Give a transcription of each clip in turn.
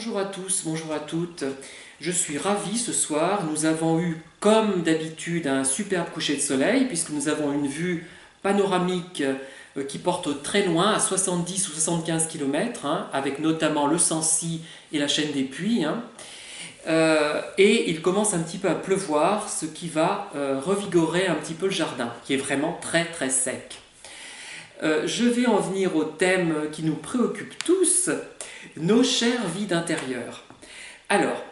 Bonjour à tous, bonjour à toutes. Je suis ravi ce soir. Nous avons eu, comme d'habitude, un superbe coucher de soleil, puisque nous avons une vue panoramique qui porte très loin, à 70 ou 75 km, avec notamment le Sancy et la chaîne des Puys. Et il commence un petit peu à pleuvoir, ce qui va revigorer un petit peu le jardin, qui est vraiment très très sec. Je vais en venir au thème qui nous préoccupe tous, nos chères vies d'intérieur. Alors,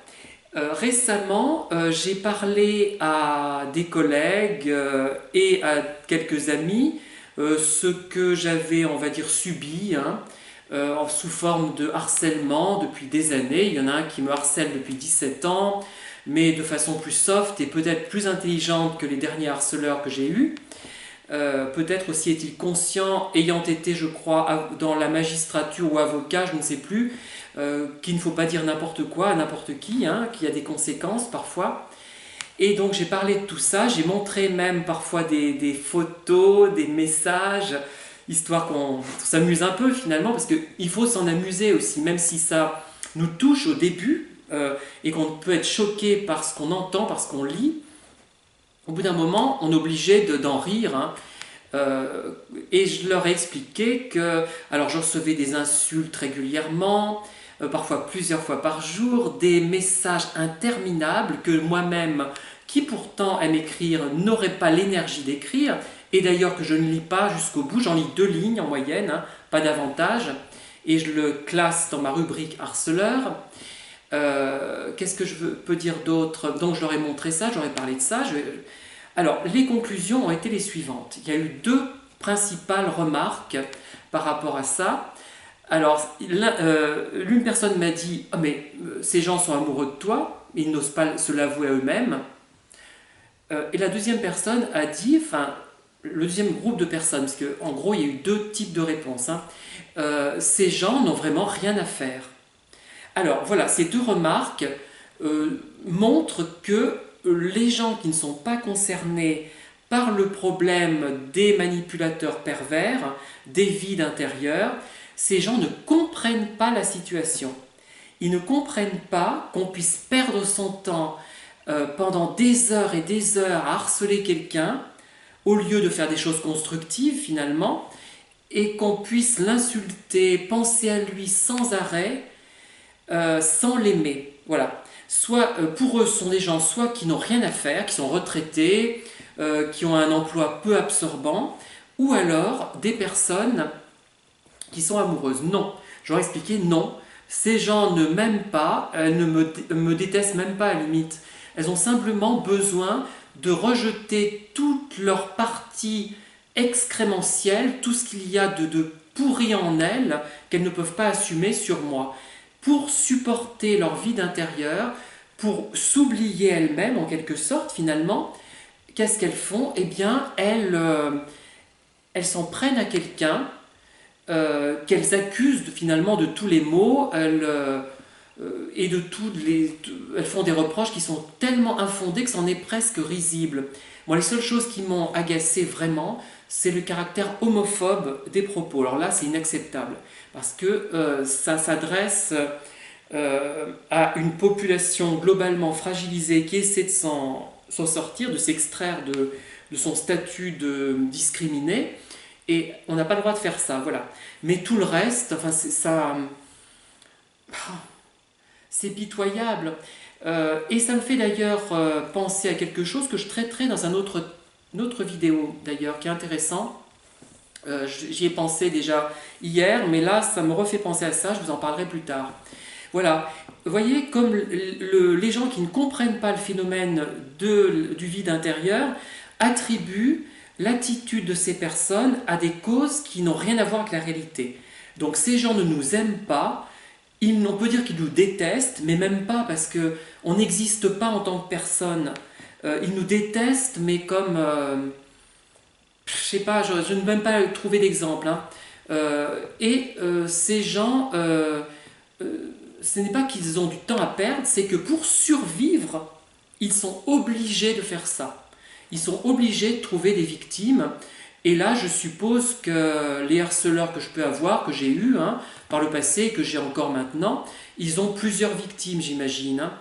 récemment, j'ai parlé à des collègues et à quelques amis ce que j'avais, on va dire, subi sous forme de harcèlement depuis des années. Il y en a un qui me harcèle depuis 17 ans, mais de façon plus soft et peut-être plus intelligente que les derniers harceleurs que j'ai eus. Peut-être aussi est-il conscient, ayant été, je crois, dans la magistrature ou avocat, je ne sais plus, qu'il ne faut pas dire n'importe quoi à n'importe qui, qu'il y a des conséquences parfois. Et donc j'ai parlé de tout ça, j'ai montré même parfois des photos, des messages, histoire qu'on s'amuse un peu finalement, parce qu'il faut s'en amuser aussi, même si ça nous touche au début, et qu'on peut être choqué par ce qu'on entend, par ce qu'on lit. Au bout d'un moment, on est obligé d'en rire. Et je leur ai expliqué que, alors je recevais des insultes régulièrement, parfois plusieurs fois par jour, des messages interminables que moi-même, qui pourtant aime écrire, n'aurais pas l'énergie d'écrire, et d'ailleurs que je ne lis pas jusqu'au bout, j'en lis 2 lignes en moyenne, pas davantage, et je le classe dans ma rubrique harceleur. Qu'est-ce que peux dire d'autre? Donc je leur ai montré ça, j'aurais parlé de ça. Alors, les conclusions ont été les suivantes. Il y a eu 2 principales remarques par rapport à ça. Alors, l'une personne m'a dit « Ah mais ces gens sont amoureux de toi, ils n'osent pas se l'avouer à eux-mêmes. » Et la deuxième personne a dit, enfin, le deuxième groupe de personnes, parce qu'en gros, il y a eu 2 types de réponses. Ces gens n'ont vraiment rien à faire. Alors voilà, ces 2 remarques montrent que les gens qui ne sont pas concernés par le problème des manipulateurs pervers, des vides intérieurs, ces gens ne comprennent pas la situation. Ils ne comprennent pas qu'on puisse perdre son temps pendant des heures et des heures à harceler quelqu'un, au lieu de faire des choses constructives finalement, et qu'on puisse l'insulter, penser à lui sans arrêt, sans l'aimer. Voilà. Soit pour eux, ce sont des gens soit qui n'ont rien à faire, qui sont retraités, qui ont un emploi peu absorbant, ou alors des personnes qui sont amoureuses. Non, j'aurais expliqué non. Ces gens ne m'aiment pas, elles ne me détestent même pas à la limite. Elles ont simplement besoin de rejeter toute leur partie excrémentielle, tout ce qu'il y a de pourri en elles, qu'elles ne peuvent pas assumer sur moi. Pour supporter leur vie d'intérieur, pour s'oublier elles-mêmes en quelque sorte finalement, qu'est-ce qu'elles font? Eh bien, elles s'en prennent à quelqu'un qu'elles accusent finalement de tous les maux, et elles font des reproches qui sont tellement infondés que c'en est presque risible. Moi, les seules choses qui m'ont agacé vraiment, c'est le caractère homophobe des propos. Alors là, c'est inacceptable, parce que ça s'adresse à une population globalement fragilisée qui essaie de s'en sortir, de s'extraire de son statut de discriminé, et on n'a pas le droit de faire ça, voilà. Mais tout le reste, enfin, c'est pitoyable. Et ça me fait d'ailleurs penser à quelque chose que je traiterai dans une autre vidéo d'ailleurs, qui est intéressant. J'y ai pensé déjà hier, mais là ça me refait penser à ça, je vous en parlerai plus tard. Voilà, vous voyez, comme les gens qui ne comprennent pas le phénomène du vide intérieur attribuent l'attitude de ces personnes à des causes qui n'ont rien à voir avec la réalité. Donc ces gens ne nous aiment pas, on peut dire qu'ils nous détestent, mais même pas, parce qu'on n'existe pas en tant que personne. Ils nous détestent, mais comme... je sais pas, je ne peux même pas trouver d'exemple. Ces gens, ce n'est pas qu'ils ont du temps à perdre, c'est que pour survivre, ils sont obligés de faire ça. Ils sont obligés de trouver des victimes Et là, je suppose que les harceleurs que je peux avoir, que j'ai eus hein, par le passé et que j'ai encore maintenant, ils ont plusieurs victimes, j'imagine. Hein.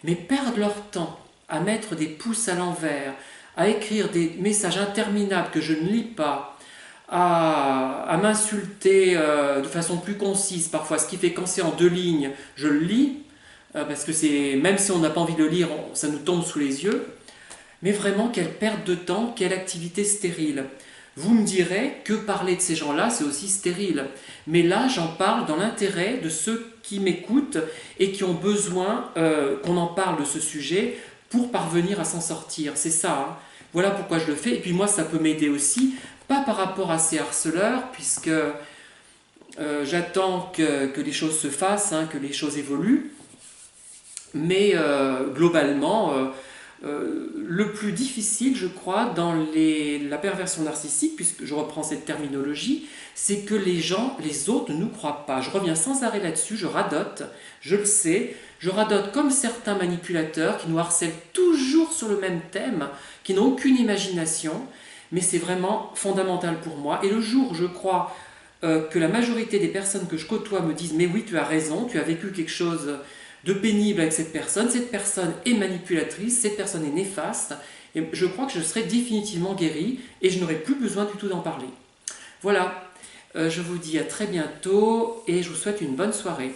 Mais perdre leur temps à mettre des pouces à l'envers, à écrire des messages interminables que je ne lis pas, à m'insulter de façon plus concise parfois, ce qui fait quand c'est en deux lignes, je le lis, parce que c'est même si on n'a pas envie de le lire, ça nous tombe sous les yeux. Mais vraiment, quelle perte de temps, quelle activité stérile. Vous me direz que parler de ces gens-là, c'est aussi stérile. Mais là, j'en parle dans l'intérêt de ceux qui m'écoutent et qui ont besoin qu'on en parle de ce sujet pour parvenir à s'en sortir. C'est ça. Hein. Voilà pourquoi je le fais. Et puis moi, ça peut m'aider aussi, pas par rapport à ces harceleurs, puisque j'attends que les choses se fassent, hein, que les choses évoluent. Mais globalement, le plus difficile, je crois, dans la perversion narcissique, puisque je reprends cette terminologie, c'est que les gens, les autres ne nous croient pas. Je reviens sans arrêt là-dessus, je radote, je le sais, je radote comme certains manipulateurs qui nous harcèlent toujours sur le même thème, qui n'ont aucune imagination, mais c'est vraiment fondamental pour moi. Et le jour où je crois que la majorité des personnes que je côtoie me disent « mais oui, tu as raison, tu as vécu quelque chose de pénible avec cette personne est manipulatrice, cette personne est néfaste, et je crois que je serai définitivement guéri et je n'aurai plus besoin du tout d'en parler. » Voilà, je vous dis à très bientôt et je vous souhaite une bonne soirée.